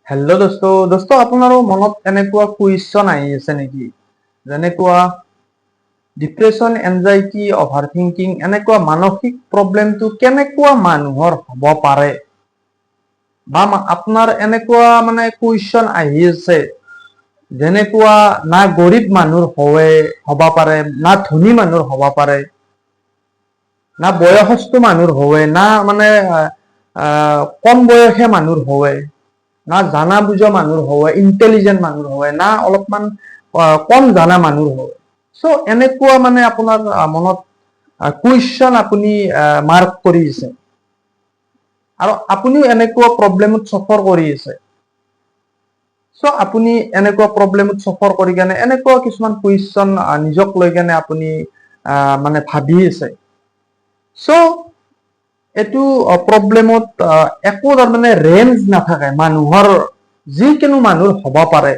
Hello' দোস্ত আপোনাৰো মনত এনেকুৱা কুৱেশ্যন আহি আছে নেকি? যেনেকুৱা ডিপ্ৰেশ্যন, এনজাইটি, অভাৰ থিংকিং, এনেকুৱা মানসিক প্ৰব্লেমটো কেনেকুৱা মানুহৰ হ'ব পাৰে? বা আপোনাৰ এনেকুৱা কুৱেশ্যন আহি আছে যেনেকুৱা না গৰীব মানুহৰ হ'ব পাৰে, না ধনী মানুহৰ হ'ব পাৰে, না বয়সস্থ মানুহৰ হয়, না কম বয়সীয়া মানুহৰ হয়, না জানা বুজা মানুহৰ হয়, ইণ্টেলিজেন্ট মানুহৰ হয়, না অলপমান কম জানা মানুহৰ হয়। সো এনেকুৱা আপোনাৰ মনত কুৱেশ্যন আপুনি মাৰ্ক কৰি আছে আৰু আপুনিও এনেকুৱা প্ৰব্লেমত চফাৰ কৰি আছে। সো আপুনি এনেকুৱা প্ৰব্লেমত চফাৰ কৰি কেনে এনেকুৱা কিছুমান কুৱেশ্যন নিজক লৈ কেনে আপুনি ভাবি আছে। সো এইটো প্ৰব্লেমত একো তাৰমানে ৰেঞ্জ নাথাকে। মানুহৰ যিকোনো মানুহৰ হ'ব পাৰে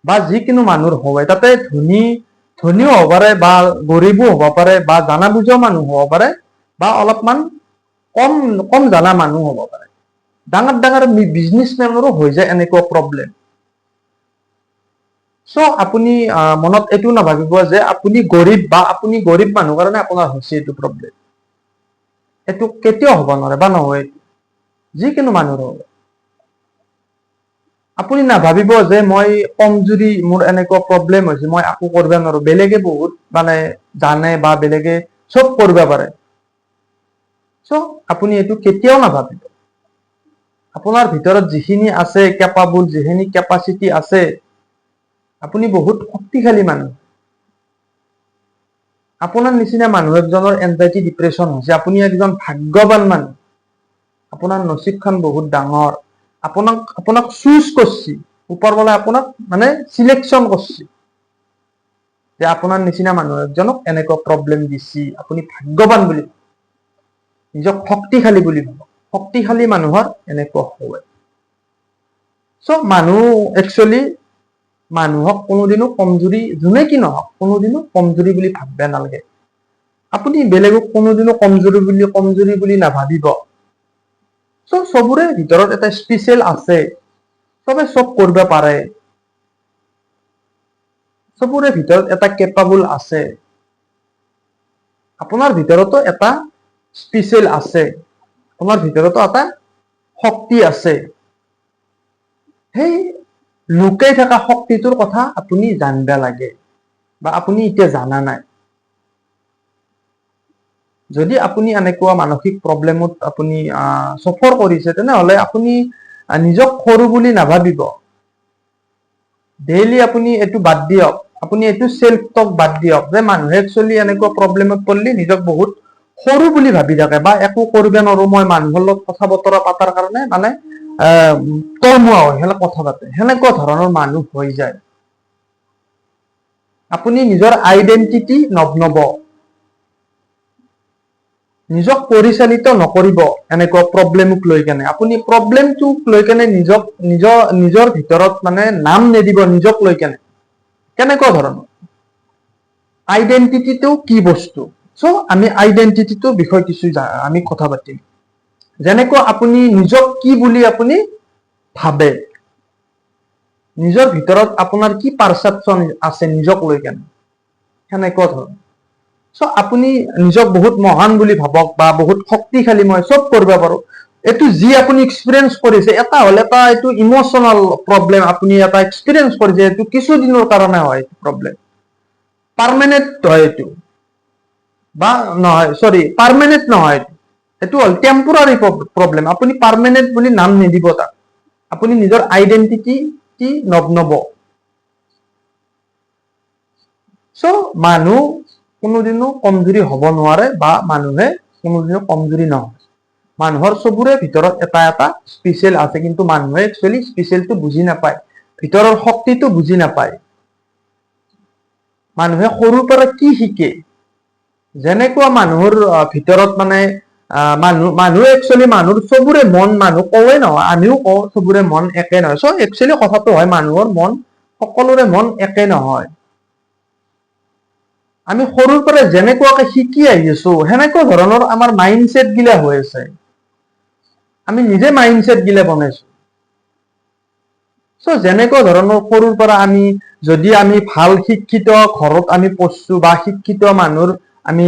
বা যিকোনো মানুহৰ হয়, তাতে ধনীও হ'ব পাৰে বা গৰীবো হ'ব পাৰে বা জানা বুজা মানুহ হ'ব পাৰে বা অলপমান কম জানা মানুহ হ'ব পাৰে। ডাঙৰ বিজনেছমেনৰো হৈ যায় এনেকুৱা প্ৰব্লেম। সো আপুনি মনত এইটো নাভাবিব যে আপুনি গৰীব মানুহ কাৰণে আপোনাৰ হৈছে এইটো প্ৰব্লেম। এইটো কেতিয়াও হ'ব নোৱাৰে বা নহয়, যিকোনো মানুহৰ হ'ব। আপুনি নাভাবিব যে মই কমজুৰি, মোৰ এনেকুৱা প্ৰব্লেম হৈছে, মই একো কৰিব নোৱাৰো। বেলেগে বহুত জানে বা বেলেগে চব কৰিব পাৰে। সো আপুনি এইটো কেতিয়াও নাভাবিব। আপোনাৰ ভিতৰত যিখিনি আছে কেপাবল, যিখিনি কেপাচিটি আছে, আপুনি বহুত শক্তিশালী মানুহ। আপোনাৰ নিচিনা মানুহ একজনৰ এনজাইটি, ডিপ্ৰেশ্যন হৈছে, আপুনি একজন ভাগ্যৱান মানুহ। আপোনাৰ নচিবখন বহুত ডাঙৰ। আপোনাক চুজ কৰিছে ওপৰৱালাই, আপোনাক চিলেকশ্যন কৰিছে যে আপোনাৰ নিচিনা মানুহ একজনক এনেকুৱা প্ৰব্লেম দিছে। আপুনি ভাগ্যৱান বুলি নিজক শক্তিশালী বুলি ভাবক। শক্তিশালী মানুহৰ এনেকুৱা হয়। সো মানুহক কোনোদিনো কমজুৰি, যোনে কি নহওক, কোনোদিনো কমজুৰি বুলি ভাবিব নালাগে। আপুনি বেলেগক কোনোদিনো কমজুৰি বুলি নাভাবিব। চবৰে ভিতৰত এটা স্পেচিয়েল আছে। চবে চব কৰিব পাৰে। চবৰে ভিতৰত এটা কেপাবল আছে। আপোনাৰ ভিতৰতো এটা স্পেচিয়েল আছে। আপোনাৰ ভিতৰতো এটা শক্তি আছে। সেই লুকাই থকা শক্তিটোৰ কথা আপুনি জানিব লাগে বা আপুনি এতিয়া জানা নাই। যদি আপুনি এনেকুৱা মানসিক প্ৰব্লেমত আপুনি চফাৰ কৰিছে, তেনেহলে আপুনি নিজক সৰু বুলি নাভাবিব। ডেইলি আপুনি এইটো বাদ দিয়ক। আপুনি এইটো চেল্ফ টক বাদ দিয়ক যে মানুহে একচুৱেলি এনেকুৱা প্ৰব্লেমত পৰিলে নিজক বহুত সৰু বুলি ভাবি থাকে বা একো কৰিব নোৱাৰো, মই মানুহৰ লগত কথা বতৰা পতাৰ কাৰণে তলমুৱা হয়, কথা পাতে, সেনেকুৱা ধৰণৰ মানুহ হৈ যায়। আপুনি নিজৰ আইডেন্টিটি নব। নিজক পৰিচালিত নকৰিব এনেকুৱা প্ৰব্লেমক লৈ কেনে। আপুনি প্ৰব্লেমটোক লৈ কেনে নিজৰ ভিতৰত নাম নিদিব নিজক লৈ কেনে। কেনেকুৱা ধৰণৰ আইডেন্টিটিটো কি বস্তু? সো আমি আইডেন্টিটিটোৰ বিষয়ে কিছু আমি কথা পাতিম। যেনেকুৱা আপুনি নিজক কি বুলি আপুনি ভাবে, নিজৰ ভিতৰত আপোনাৰ কি পাৰচেপচন আছে নিজক লৈ কেনে, সেনেকুৱা ধৰণৰ। সো আপুনি নিজক বহুত মহান বুলি ভাবক বা বহুত শক্তিশালী, মই চব কৰিব পাৰো। এইটো যি আপুনি এক্সপিৰিয়েঞ্চ কৰিছে, এটা হলে এটা এইটো ইমোচনেল প্ৰব্লেম। আপুনি এটা এক্সপিৰিয়েঞ্চ কৰিছে, এইটো কিছুদিনৰ কাৰণে হয় প্ৰব্লেম। পাৰ্মানেণ্ট হয় এইটো, বা নহয়, পাৰ্মানেণ্ট নহয়। এইটো হ'ল টেম্পৰাৰী প্ৰব্লেম। আপুনি পাৰ্মানেণ্ট বুলি নাম নিদিব তাক। আপুনি নিজৰ আইডেন্টিটি নব। সো মানুহ কোনোদিনো কমজুৰি হ'ব নোৱাৰে বা মানুহে কোনোদিনো কমজুৰি নহয়। মানুহৰ চবৰে ভিতৰত এটা স্পেচিয়েল আছে, কিন্তু মানুহে একচুৱেলি স্পেচিয়েলটো বুজি নাপায়, ভিতৰৰ শক্তিটো বুজি নাপায়। মানুহে সৰুৰ পৰা কি শিকে, যেনেকুৱা মানুহৰ ভিতৰত মানুহ একচুৱেলি মানুহৰ চবৰে মন, মানুহ কওঁৱে নহয়, আমিও কওঁ চবৰে মন একে নহয়। চ' একচুৱেলি কথাটো হয়, মানুহৰ মন সকলোৰে মন একে নহয়। আমি সৰুৰ পৰা যেনেকুৱাকে শিকি আহিছো, সেনেকুৱা ধৰণৰ আমাৰ মাইণ্ডছেট গিলা হৈ আছে। আমি নিজে মাইণ্ডছেট গিলা বনাইছো। চ' যেনেকুৱা ধৰণৰ সৰুৰ পৰা আমি যদি আমি ভাল শিক্ষিত ঘৰত আমি পঢ়ছো বা শিক্ষিত মানুহৰ আমি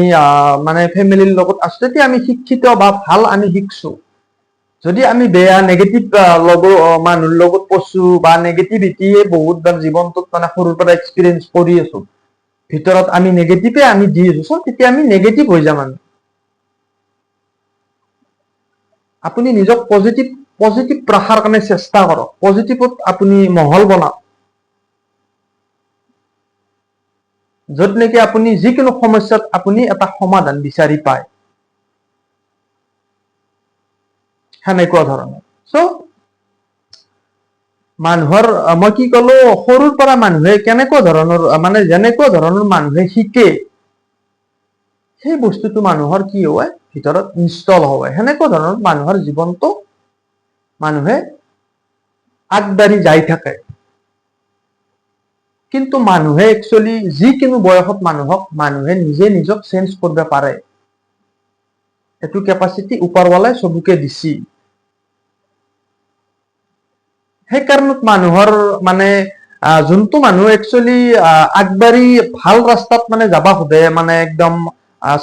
মানে ফেমিলিৰ লগত আছো, তেতিয়া আমি শিক্ষিত বা ভাল আমি শিকছো। যদি আমি বেয়া নেগেটিভ মানুহৰ লগত পঢ়ছো বা নেগেটিভিটিয়ে বহুত জীৱনটোত মানে সৰুৰ পৰা এক্সপিৰিয়েঞ্চ কৰি আছো, ভিতৰত আমি নেগেটিভে আমি দি আছো, তেতিয়া আমি নেগেটিভ হৈ যাম। আপুনি নিজক পজিটিভ ৰখাৰ কাৰণে চেষ্টা কৰক, পজিটিভত আপুনি মহল বনাওক, য'ত নেকি আপুনি যিকোনো সমস্যাত আপুনি এটা সমাধান বিচাৰি পায়, সেনেকুৱা ধৰণৰ। চ' মানুহৰ মই কি কলো, সৰুৰ পৰা মানুহে কেনেকুৱা ধৰণৰ মানে যেনেকুৱা ধৰণৰ মানুহে শিকে, সেই বস্তুটো মানুহৰ কি হয় ভিতৰত ইনষ্টল হয়। সেনেকুৱা ধৰণৰ মানুহৰ জীৱনটো মানুহে আগবাঢ়ি যাই থাকে। কিন্তু মানুহে একচুৱেলি যিকোনো বয়সত মানুহে নিজে নিজক চেঞ্জ কৰিব পাৰে। এইটো কেপাচিটি ওপৰৱালাই চবকে দিছি। সেইকাৰণত মানুহৰ মানে যোনটো মানুহ একচুৱেলি আগবাঢ়ি ভাল ৰাস্তাত মানে যাবা খোজে, মানে একদম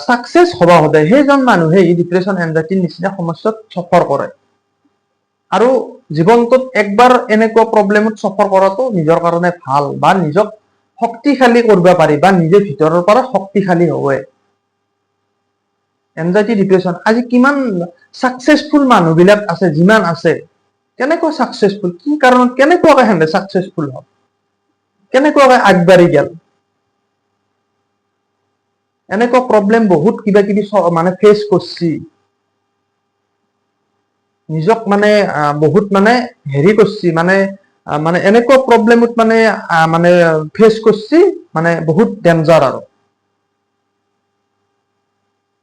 চাকচেছ হবা খোজে, সেইজন মানুহে ডিপ্ৰেছন এনজাইটিৰ নিচিনা সমস্যাত চফৰ কৰে। আৰু জীৱনটোত একবাৰ এনেকুৱা প্ৰব্লেমত চফৰ কৰাটো নিজৰ কাৰণে ভাল, বা নিজক শক্তিশালী কৰিব পাৰি, বা নিজে ভিতৰৰ পৰা শক্তিশালী হয়। এনজাইটি ডিপ্ৰেছন আজি কিমান চাকচেছফুল মানুহ বিলাক আছে, যিমান আছে, কেনেকুৱা চাকচেছফুল, কি কাৰণত কেনেকুৱাকে সেহঁতে চাকচেছফুল হ'ল, কেনেকুৱাকে আগবাঢ়ি গেল। এনেকুৱা প্ৰব্লেম বহুত কিবা কিবি মানে ফেচ কৰছি, নিজক মানে বহুত মানে হেৰি কৰছি, মানে এনেকুৱা প্ৰব্লেমত মানে ফেচ কৰছি, মানে বহুত ডেঞ্জাৰ। আৰু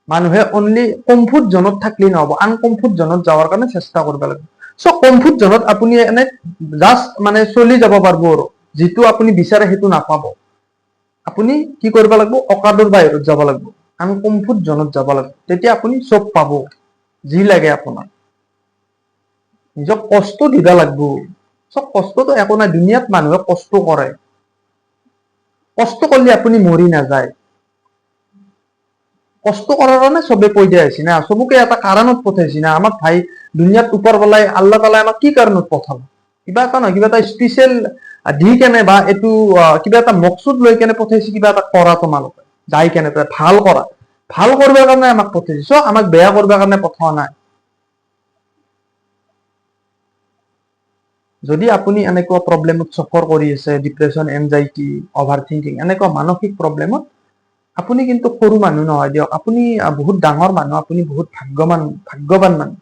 মানুহে অনলি কমফৰ্ট জোনত থাকলি নহব, আনকমফৰ্ট জোনত যাৱাৰ কাৰণে চেষ্টা কৰিব লাগিব। চ' কমফৰ্ট জোনত আপুনি এনে জাষ্ট মানে চলি যাব পাৰিব, আৰু যিটো আপুনি বিচাৰে সেইটো নাপাব। আপুনি কি কৰিব লাগিব, অকাদৰ বাহিৰত যাব লাগিব, আনকমফৰ্ট জোনত যাব লাগিব, তেতিয়া আপুনি চব পাব যি লাগে আপোনাক। নিজক কষ্ট দিবা লাগিব। চব কষ্টটো একো নাই, দুনিয়াত মানুহে কষ্ট কৰে, কষ্ট কৰিলে আপুনি মৰি নাযায়। কষ্ট কৰাৰ কাৰণে চবে পইদা আহিছে না, চবকে এটা কাৰণত পঠাইছি না। আমাক ভাই দুনিয়াত ওপৰৱালাই আল্লাহ তাআলাই আমাক কি কাৰণত পঠাল, কিবা এটা নহয় কিবা এটা স্পেচিয়েল দি কেনে, বা এইটো কিবা এটা মকচুদ লৈ কেনে পঠাইছি, কিবা এটা কৰা, তোমালোকে যাই কেনে ভাল কৰা, ভাল কৰিবৰ কাৰণে আমাক পঠাইছি। চ' আমাক বেয়া কৰিবৰ কাৰণে পঠোৱা নাই। যদি আপুনি এনেকুৱা প্ৰব্লেমত চফৰ কৰি আছে, ডিপ্ৰেছন, এনজাইটি, অভাৰ থিংকিং, এনেকুৱা মানসিক প্ৰব্লেমত, আপুনি কিন্তু সৰু মানুহ নহয় দিয়ক, আপুনি বহুত ডাঙৰ মানুহ, আপুনি বহুত ভাগ্যৱান মানুহ।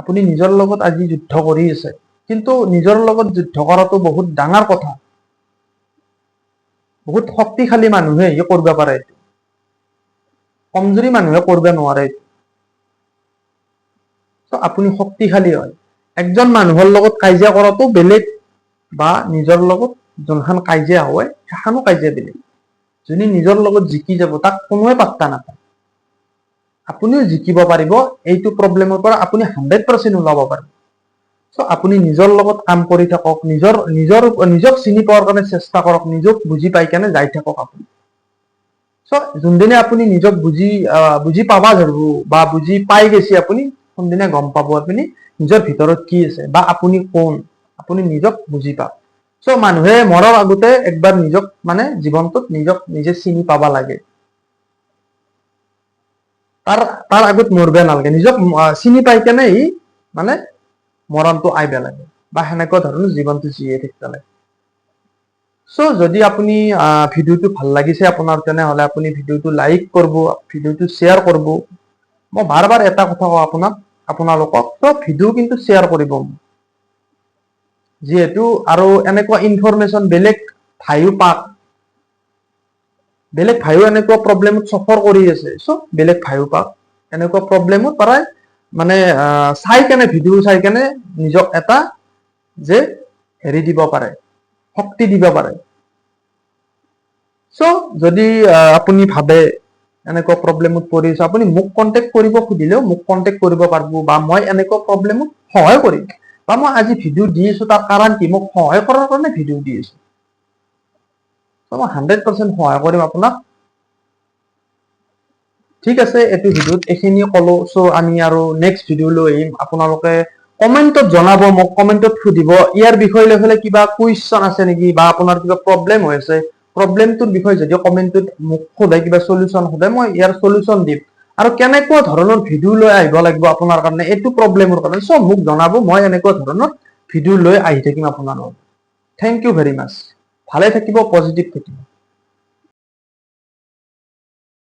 আপুনি নিজৰ লগত আজি যুদ্ধ কৰি আছে, কিন্তু নিজৰ লগত যুদ্ধ কৰাটো বহুত ডাঙৰ কথা। বহুত শক্তিশালী মানুহে কৰিব পাৰে, কমজুৰি মানুহে কৰিব নোৱাৰে। আপুনি শক্তিশালী হয়। একজন মানুহৰ লগত কাজিয়া কৰাটো বেলেগ, বা নিজৰ লগত যোনখন কাজিয়া হয় সেইখনো কাজিয়া বেলেগ। যোনে নিজৰ লগত জিকি যাব, তাক কোনোৱে পাত্তা নাপায়। আপুনিও জিকিব পাৰিব, এইটো প্ৰব্লেমৰ পৰা আপুনি 100% ওলাব পাৰিব। চ' আপুনি নিজৰ লগত কাম কৰি থাকক, নিজক চিনি পোৱাৰ কাৰণে চেষ্টা কৰক, নিজক বুজি পাই কেনে যাই থাকক আপুনি। চ' যোনদিনে আপুনি নিজক বুজি পাবা ধৰিব, বা বুজি পাই গেছি আপুনি, কোনদিনা গম পাব আপুনি নিজৰ ভিতৰত কি আছে, বা আপুনি কোন, আপুনি নিজক বুজি পাওক। চ' মানুহে মৰাৰ আগতে একবাৰ নিজক মানে জীৱনটোত নিজক নিজে চিনি পাবা লাগে। তাৰ আগত মৰব নালাগে, নিজক চিনি পাই কেনে মানে মৰণটো আইবা লাগে, বা সেনেকুৱা ধৰণৰ জীৱনটো জীয়াই থাকিব লাগে। চ' যদি আপুনি ভিডিঅ'টো ভাল লাগিছে আপোনাৰ, তেনেহলে আপুনি ভিডিঅ'টো লাইক কৰিব, ভিডিঅ'টো শ্বেয়াৰ কৰিব। মই বাৰ বাৰ এটা কথা কওঁ আপোনালোকক, ভিডিঅ' কিন্তু শ্বেয়াৰ কৰিব, যিহেতু আৰু এনেকুৱা ইনফৰমেশ্যন বেলেগ ভাইও এনেকুৱা প্ৰব্লেমত চফৰ কৰি আছে, চ' বেলেগ ভাইও পাওক, এনেকুৱা প্ৰব্লেমত পৰাই মানে চাই কেনে, ভিডিঅ' চাই কেনে নিজক এটা যে হেৰি দিব পাৰে, শক্তি দিব পাৰে। চ' যদি আপুনি ভাবে এনেকুৱা প্ৰব্লেমত পৰিছে, আপুনি মোক কন্টেক্ট কৰিব খুজিলেও মোক কন্টেক্ট কৰিব পাৰিব, বা মই এনেকুৱা প্ৰব্লেমত সহায় কৰিম। বা মই আজি ভিডিঅ' দি আছো তাৰ কাৰণ কি, মোক সহায় কৰাৰ কাৰণে ভিডিঅ' দি আছো। মই 100% সহায় কৰিম আপোনাক। ঠিক আছে, এইটো ভিডিঅ'ত এইখিনি কলো। চ' আমি আৰু নেক্সট ভিডিঅ' লৈ আহিম। আপোনালোকে কমেন্টত জনাব, মোক কমেন্টত সুধিব ইয়াৰ বিষয় লৈ পেলাই কিবা কুৱেশ্যন আছে নেকি, বা আপোনাৰ কিবা প্ৰব্লেম হৈ আছে, প্ৰব্লেমটোৰ বিষয়ে যদি কমেন্টত মোক সোধে, কিবা সলিউশন সোধে, মই ইয়াৰ সলিউশন দিম। আৰু কেনেকুৱা ধৰণৰ ভিডিঅ' লৈ আহিব লাগিব আপোনাৰ কাৰণে, এইটো প্ৰব্লেমৰ কাৰণে চব মোক জনাব। মই এনেকুৱা ধৰণৰ ভিডিঅ' লৈ আহি থাকিম আপোনাৰ লগত। থেংক ইউ ভেৰি মাছ। ভালে থাকিব, পজিটিভ থাকিব।